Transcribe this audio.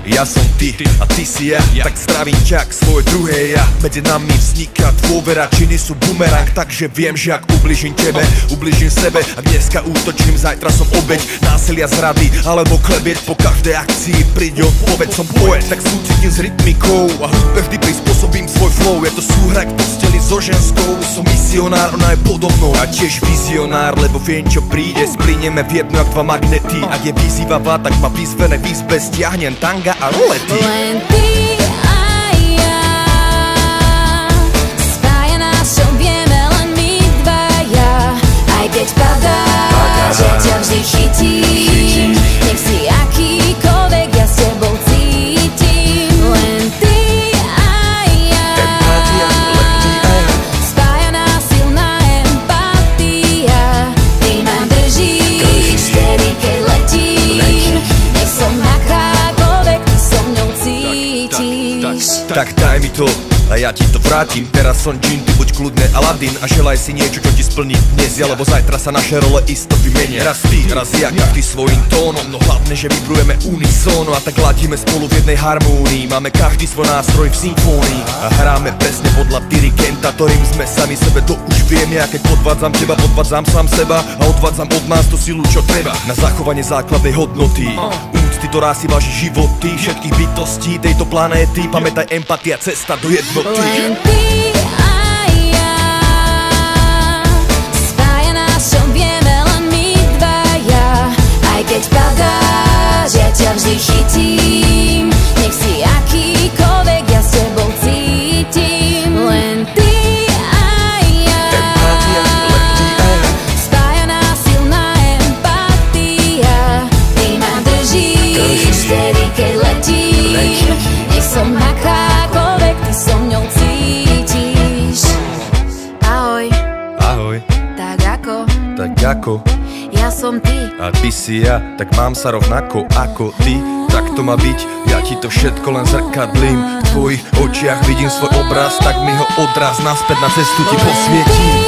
Ja som ty a ty si ja, tak zdravím ťa k svoje druhé ja. Medzi nami vzniká dôvera, činy sú bumerang, takže viem, že ak ubližím tebe, ubližím sebe. Ak dneska útočím, zajtra som obeť násilia, zrady alebo klebiet. Po každej akcii príde odpoveď, som poet, tak súcitím s rytmikou a hudbe vždy prispôsobím svoj flow. Je to súhra k posteli so ženskou, som misionár, ona je podobnou a tiež vizionár, lebo viem, čo príde, splínieme v jedno jak dva magnety. Ak je vyzývavá, tak ma vyzvené v izbe, stiahnem tanga a rolety. Len ty a ja, spája nás, čo vieme len my dvaja. Aj keď padá, že ťa vždy chytím, nech si akýkoľvek, ja s tebou cítim. Len ty a ja, spája nás silná empatia. Ty ma držíš, vtedy keď letím, nech som akákoľvek, ty so mňou cítiš. Tak daj mi to a ja ti to vrátim. Teraz som džin, ty buď kľudne Aladín a želaj si niečo, čo ti splní dnes, lebo zajtra sa naše role isto vymenia. Raz ty, raz ja, každý svojím tónom, no hlavne, že vybrujeme unisóno a tak ladíme spolu v jednej harmónii. Máme každý svoj nástroj v symfónii a hráme presne podľa dirigenta, ktorým sme sami sebe, to už viem ja. Keď podvádzam teba, podvádzam sám seba a odvádzam od nás tú silu, čo treba na zachovanie základnej hodnoty, úcty, ktorá si váži životy všetkých bytostí tejto planéty. Pamätaj, empatia, cesta do jednoty. Len ty a ja, spája nás, čo vieme len my dvaja. Aj keď padá, že ťa vždy chytím, nech si akýkoľvek, ja s tebou cítim. Len ty a ja, spája nás silná empatia. Ty ma držíš, vtedy keď letím, nech som akákoľvek, ty so mňou cítiš. Ahoj, Ahoj, tak ako ja som ty a ty si ja, tak mám sa rovnako ako ty. Tak to má byť, ja ti to všetko len zrkadlím. V tvojich očiach vidím svoj obraz, tak mi ho odraz naspäť na cestu ti posvietím.